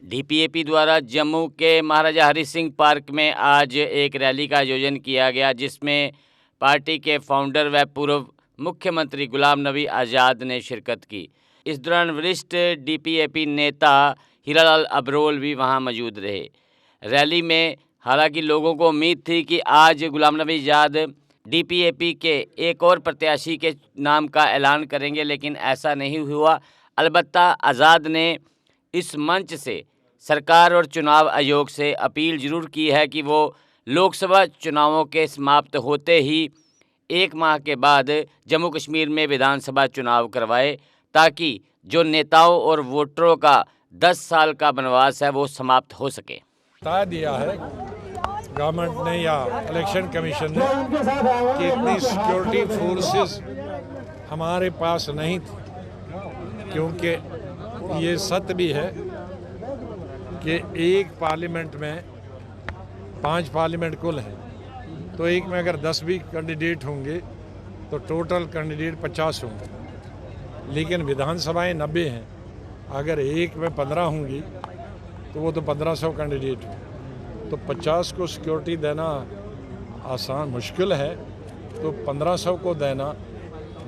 DPAP द्वारा जम्मू के महाराजा Hari Singh park में आज एक रैली का आयोजन किया गया, जिसमें पार्टी के फाउंडर व पूर्व मुख्यमंत्री गुलाम नबी आज़ाद ने शिरकत की। इस दौरान वरिष्ठ डीपीएपी नेता हीरालाल अबरोल भी वहां मौजूद रहे। रैली में हालांकि लोगों को उम्मीद थी कि आज गुलाम नबी आज़ाद डीपीएपी के एक और प्रत्याशी के नाम का ऐलान करेंगे, लेकिन ऐसा नहीं हुआ। अलबत्ता आज़ाद ने इस मंच से सरकार और चुनाव आयोग से अपील जरूर की है कि वो लोकसभा चुनावों के समाप्त होते ही 1 माह के बाद जम्मू कश्मीर में विधानसभा चुनाव करवाए, ताकि जो नेताओं और वोटरों का 10 साल का वनवास है वो समाप्त हो सके। बता दिया है गवर्नमेंट ने या इलेक्शन कमीशन ने कि इतनी सिक्योरिटी फोर्सेस हमारे पास नहीं थी, क्योंकि ये सत्य भी है कि एक पार्लियामेंट में 5 पार्लियामेंट कुल है, तो एक में अगर 10 भी कैंडिडेट होंगे तो टोटल कैंडिडेट 50 होंगे, लेकिन विधानसभाएं 90 हैं। अगर एक में 15 होंगी तो वो तो 1500 कैंडिडेट हो, तो 50 को सिक्योरिटी देना आसान मुश्किल है, तो 1500 को देना,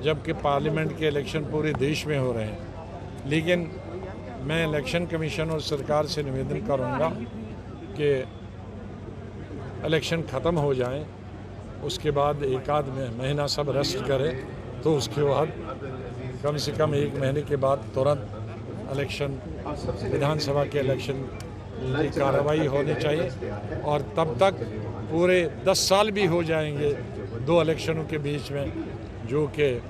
जबकि पार्लियामेंट के इलेक्शन पूरे देश में हो रहे हैं। लेकिन मैं इलेक्शन कमीशन और सरकार से निवेदन करूंगा कि इलेक्शन ख़त्म हो जाएं, उसके बाद एक आध महीना सब रेस्ट करें, तो उसके बाद कम से कम 1 महीने के बाद तुरंत इलेक्शन, विधानसभा के इलेक्शन की कार्रवाई होनी चाहिए। और तब तक पूरे 10 साल भी हो जाएंगे 2 इलेक्शनों के बीच में, जो कि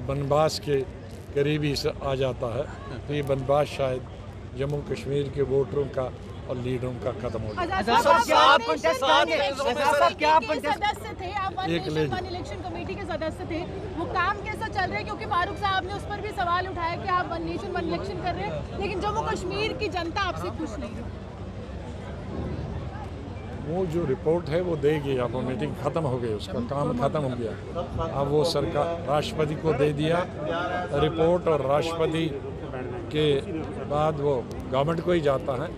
वनवास के करीबी से आ जाता है। तो ये वनवास शायद जम्मू कश्मीर के वोटरों का और लीडरों का खत्म हो जाए। एक इलेक्शन कमेटी के सदस्य थे, वो काम कैसा चल रहा है? क्योंकि फारूक साहब ने उस पर भी सवाल उठाया कि आप वन नेशन वन इलेक्शन कर रहे हैं, लेकिन जम्मू कश्मीर की जनता आपसे खुश नहीं है। वो जो रिपोर्ट है वो देगी, अब वो मीटिंग ख़त्म हो गई, उसका काम ख़त्म हो गया। अब वो सरकार राष्ट्रपति को दे दिया रिपोर्ट, और राष्ट्रपति के बाद वो गवर्नमेंट को ही जाता है।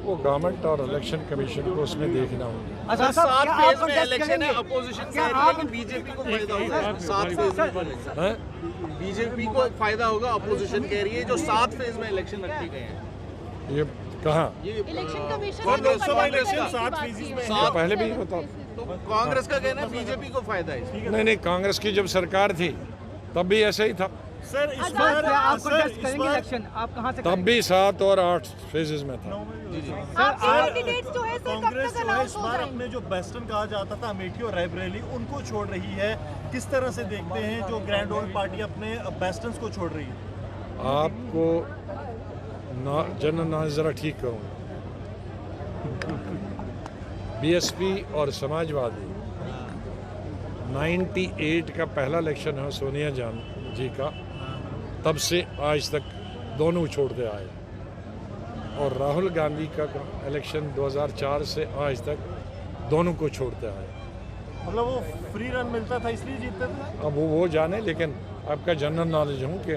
वो गवर्नमेंट और इलेक्शन कमीशन को उसमें देखना होगा। अच्छा, 7 फेज में इलेक्शन है, अपोजिशन कह रही है कि बीजेपी को फायदा होगा। 7 फेज में बीजेपी को फायदा होगा, अपोजिशन कह रही है, जो 7 फेज में इलेक्शन रखे गए हैं। ये कहाँ? इलेक्शन कमीशन पहले भी होता, तो कांग्रेस का कहना है बीजेपी को फायदा है। नहीं, कांग्रेस की जब सरकार थी तब भी ऐसा ही था। सर इस बार आप कंटेस्ट करेंगे इलेक्शन, आप कहां से? तब भी 7 और 8 फेजेस में था। कैंडिडेट्स जो है कांग्रेस जो है इस बार अपने जो वेस्टर्न कहा जाता था अमेठी और रायबरेली, उनको छोड़ रही है। किस तरह से देखते हैं जो ग्रैंड ओल्ड पार्टी अपने वेस्टर्न को छोड़ रही है? आपको जनरल नॉलेज ज़रा ठीक करूँ। बीएसपी और समाजवादी 98 का पहला इलेक्शन है सोनिया जी का, तब से आज तक दोनों छोड़ते आए, और राहुल गांधी का इलेक्शन 2004 से आज तक दोनों को छोड़ते आए। मतलब वो फ्री रन मिलता था इसलिए जीतते थे। अब वो जाने, लेकिन आपका जनरल नॉलेज हूँ कि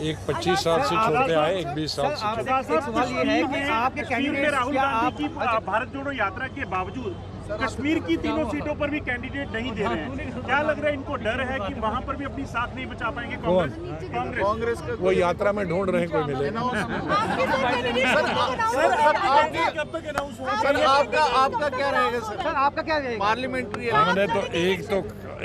एक 25 साल से छोड़ते आए, एक 20 साल से छोड़ते। सवाल ये है कि आपके कैंडिडेट राहुल गांधी की भारत जोड़ो यात्रा के बावजूद कश्मीर की 3 सीटों पर भी कैंडिडेट नहीं दे रहे हैं। क्या लग रहा है, इनको डर है कि वहां पर भी अपनी साथ नहीं बचा पाएंगे कांग्रेस का? वो यात्रा में ढूंढ रहे हैं, कोई मिले। सर आपका क्या रहेगा? सर आपका क्या रहेगा? पार्लियामेंट्री हमने तो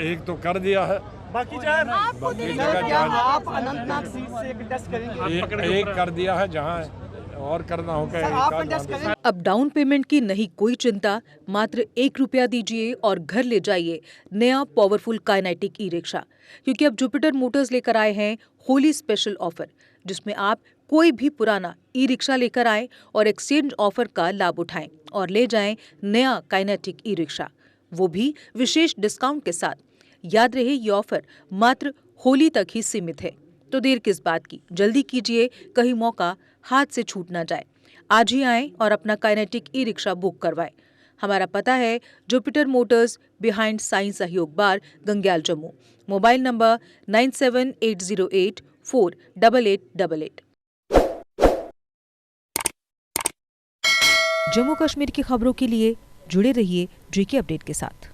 एक तो कर दिया है, बाकी आप अनंतनाग सीट से कंटेस्ट करेंगे? एक कर दिया है, जहाँ और करना होगा। अब डाउन पेमेंट की नहीं कोई चिंता, मात्र 1 रुपया दीजिए और घर ले जाइए नया पावरफुल काइनेटिक ई रिक्शा, क्योंकि अब जुपिटर मोटर्स लेकर आए हैं होली स्पेशल ऑफर, जिसमें आप कोई भी पुराना ई रिक्शा लेकर आएं और एक्सचेंज ऑफर का लाभ उठाएं और ले जाएं नया काइनेटिक ई रिक्शा, वो भी विशेष डिस्काउंट के साथ। याद रहे, ये ऑफर मात्र होली तक ही सीमित है, तो देर किस बात की, जल्दी कीजिए, कहीं मौका हाथ से छूट ना जाए। आज ही आएं और अपना काइनेटिक ई रिक्शा बुक करवाएं। हमारा पता है Jupiter Motors, behind Sai Sahyog bar, Gangyal, Jammu. Mobile number 9780848888। Jammu Kashmir की खबरों के लिए जुड़े रहिए जेके अपडेट के साथ।